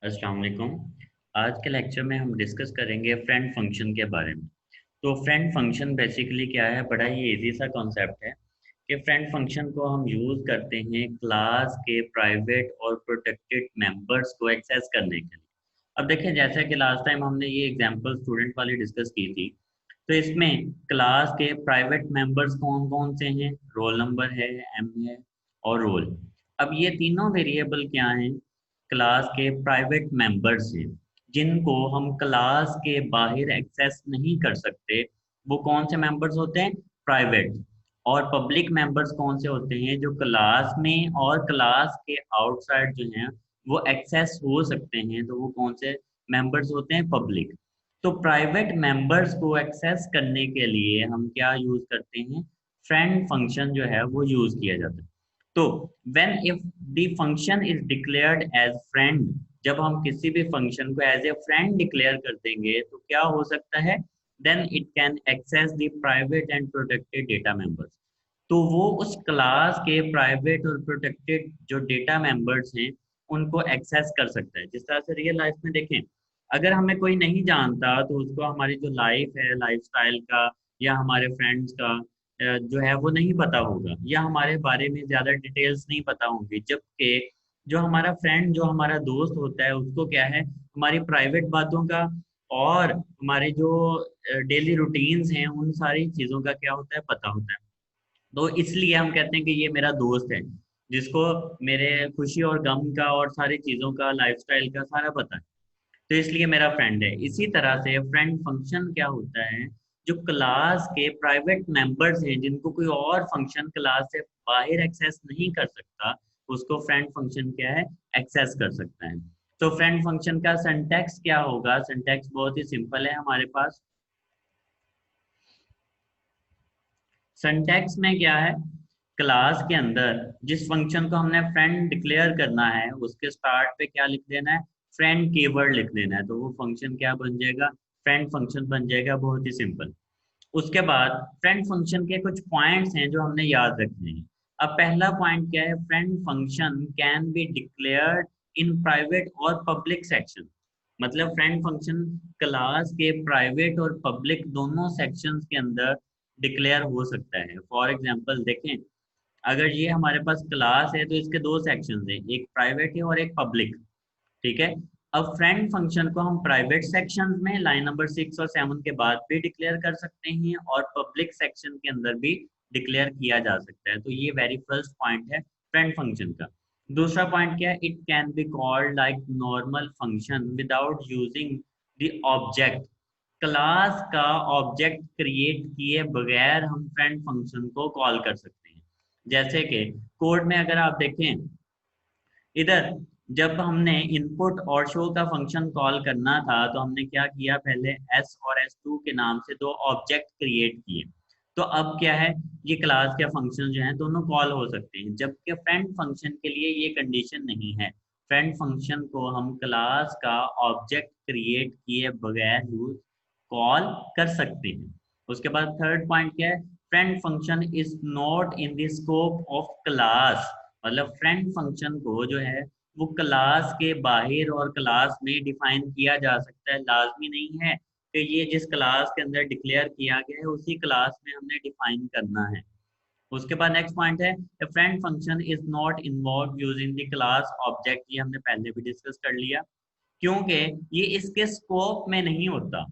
अस्सलाम वालेकुम। आज के लेक्चर में हम डिस्कस करेंगे फ्रेंड फंक्शन के बारे में। तो फ्रेंड फंक्शन बेसिकली क्या है, बड़ा ही इजी सा कॉन्सेप्ट है कि फ्रेंड फंक्शन को हम यूज़ करते हैं क्लास के प्राइवेट और प्रोटेक्टेड मेंबर्स को एक्सेस करने के लिए। अब देखें, जैसा कि लास्ट टाइम हमने ये एग्जांपल स्टूडेंट वाली डिस्कस की थी, तो इसमें क्लास के प्राइवेट मेंबर्स कौन कौन से हैं? रोल नंबर है, एम है और रोल। अब ये तीनों वेरिएबल क्या हैं? क्लास के प्राइवेट मेंबर्स हैं, जिनको हम क्लास के बाहर एक्सेस नहीं कर सकते। वो कौन से मेंबर्स होते हैं? प्राइवेट। और पब्लिक मेंबर्स कौन से होते हैं? जो क्लास में और क्लास के आउटसाइड जो हैं वो एक्सेस हो सकते हैं, तो वो कौन से मेंबर्स होते हैं? पब्लिक। तो प्राइवेट मेंबर्स को एक्सेस करने के लिए हम क्या यूज करते हैं? फ्रेंड फंक्शन जो है वो यूज किया जाता है। तो when if the function is declared as friend, जब हम किसी भी फंक्शन को एज ए फ्रेंड डिक्लेयर कर देंगे तो क्या हो सकता है? Then it can access the private and protected data members. तो वो उस क्लास के प्राइवेट और प्रोटेक्टेड जो डेटा मेंबर्स हैं उनको एक्सेस कर सकता है। जिस तरह से रियल लाइफ में देखें, अगर हमें कोई नहीं जानता तो उसको हमारी जो लाइफ है, लाइफस्टाइल का या हमारे फ्रेंड्स का जो है वो नहीं पता होगा, या हमारे बारे में ज़्यादा डिटेल्स नहीं पता होंगी। जबकि जो हमारा फ्रेंड, जो हमारा दोस्त होता है, उसको क्या है, हमारी प्राइवेट बातों का और हमारे जो डेली रूटीन्स हैं उन सारी चीज़ों का क्या होता है, पता होता है। तो इसलिए हम कहते हैं कि ये मेरा दोस्त है, जिसको मेरे खुशी और गम का और सारी चीज़ों का, लाइफस्टाइल का सारा पता है, तो इसलिए मेरा फ्रेंड है। इसी तरह से फ्रेंड फंक्शन क्या होता है? जो क्लास के प्राइवेट मेंबर्स हैं, जिनको कोई और फंक्शन क्लास से बाहर एक्सेस नहीं कर सकता, उसको फ्रेंड फंक्शन क्या है, एक्सेस कर सकता है। तो फ्रेंड फंक्शन का सिंटैक्स क्या होगा? सिंटैक्स बहुत ही सिंपल है हमारे पास। सिंटैक्स में क्या है, क्लास के अंदर जिस फंक्शन को हमने फ्रेंड डिक्लेयर करना है उसके स्टार्ट पे क्या लिख देना है? फ्रेंड कीवर्ड लिख देना है, तो वो फंक्शन क्या बन जाएगा? फ्रेंड फंक्शन बन जाएगा। बहुत ही सिंपल। उसके बाद फ्रेंड फंक्शन के कुछ पॉइंट्स हैं जो हमने याद रखने हैं। अब पहला पॉइंट क्या है? Friend function can be declared in private और पब्लिक सेक्शन। मतलब फ्रेंड फंक्शन क्लास के प्राइवेट और पब्लिक दोनों सेक्शंस के अंदर डिक्लेयर हो सकता है। फॉर एग्जांपल देखें, अगर ये हमारे पास क्लास है तो इसके दो सेक्शंस हैं, एक प्राइवेट है और एक पब्लिक। ठीक है। अब फ्रेंड फंक्शन को हम प्राइवेट सेक्शन में लाइन नंबर 6 और 7 के बाद भी डिक्लेयर कर सकते हैं और पब्लिक सेक्शन के अंदर भी डिक्लेयर किया जा सकता है। तो ये वेरी फर्स्ट पॉइंट है फ्रेंड फंक्शन का। दूसरा पॉइंट क्या है? It can be called like normal function without using the object. Class का ऑब्जेक्ट क्रिएट किए बगैर हम फ्रेंड फंक्शन को कॉल कर सकते हैं। जैसे कि कोड में अगर आप देखें, इधर जब हमने इनपुट और शो का फंक्शन कॉल करना था तो हमने क्या किया? पहले एस और S2 के नाम से दो ऑब्जेक्ट क्रिएट किए। तो अब क्या है, ये क्लास के फंक्शन जो हैं दोनों कॉल हो सकते हैं, जबकि फ्रेंड फंक्शन के लिए ये कंडीशन नहीं है। फ्रेंड फंक्शन को हम क्लास का ऑब्जेक्ट क्रिएट किए बगैर यूज कॉल कर सकते हैं। उसके बाद थर्ड पॉइंट क्या है? Friend function is not in the scope of class. मतलब फ्रेंड फंक्शन को जो है वो क्लास के बाहर और क्लास में डिफाइन किया जा सकता है। लाजमी नहीं है कि ये जिस क्लास के अंदर डिक्लेयर किया गया है उसी क्लास में हमने डिफाइन करना है। उसके बाद नेक्स्ट पॉइंट है, friend function is not involve using the class object. ये हमने पहले भी डिस्कस कर लिया, क्योंकि ये इसके स्कोप में नहीं होता।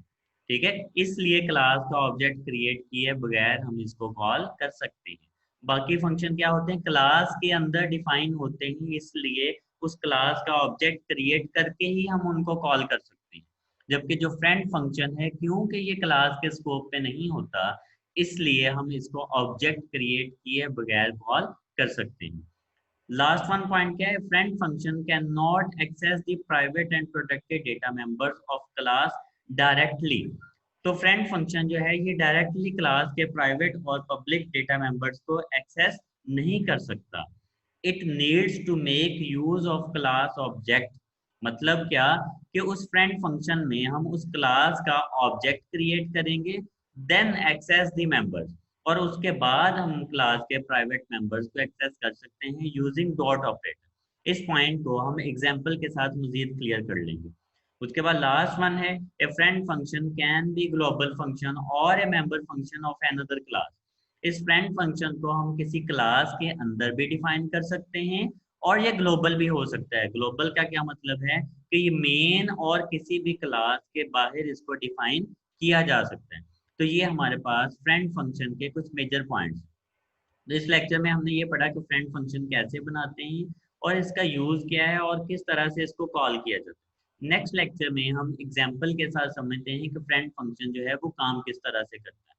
ठीक है, इसलिए क्लास का ऑब्जेक्ट क्रिएट किए बगैर हम इसको कॉल कर सकते हैं। बाकी फंक्शन क्या होते हैं? क्लास के अंदर डिफाइन होते हैं, इसलिए उस क्लास का ऑब्जेक्ट क्रिएट करके ही हम उनको कॉल कर सकते हैं। जबकि जो फ्रेंड फंक्शन है, क्योंकि ये क्लास के स्कोप पे नहीं होता, इसलिए हम इसको ऑब्जेक्ट क्रिएट किए बगैर कॉल कर सकते हैं। लास्ट वन पॉइंट क्या है? Friend function can not access the private and protected data members of class directly. तो फ्रेंड फंक्शन जो है ये डायरेक्टली क्लास के प्राइवेट और पब्लिक डेटा मेंबर्स को एक्सेस नहीं कर सकता। It needs to make use of class object. मतलब क्या, कि उस फ्रेंड फंक्शन में हम उस क्लास का ऑब्जेक्ट क्रिएट करेंगे, देन एक्सेस द मेंबर्स, और उसके बाद हम क्लास के प्राइवेट मेंबर्स को एक्सेस कर सकते हैं यूजिंग डॉट ऑपरेटर। इस पॉइंट को हम एग्जाम्पल के साथ मजीद क्लियर कर लेंगे। उसके बाद लास्ट वन है, a friend function can be global function और a member function of another class. इस फ्रेंड फंक्शन को हम किसी क्लास के अंदर भी डिफाइन कर सकते हैं और ये ग्लोबल भी हो सकता है। ग्लोबल का क्या मतलब है कि ये मेन और किसी भी क्लास के बाहर इसको डिफाइन किया जा सकता है। तो ये हमारे पास फ्रेंड फंक्शन के कुछ मेजर पॉइंट्स। तो इस लेक्चर में हमने ये पढ़ा कि फ्रेंड फंक्शन कैसे बनाते हैं और इसका यूज क्या है और किस तरह से इसको कॉल किया जाता है। नेक्स्ट लेक्चर में हम एग्जाम्पल के साथ समझते हैं कि फ्रेंड फंक्शन जो है वो काम किस तरह से करता है।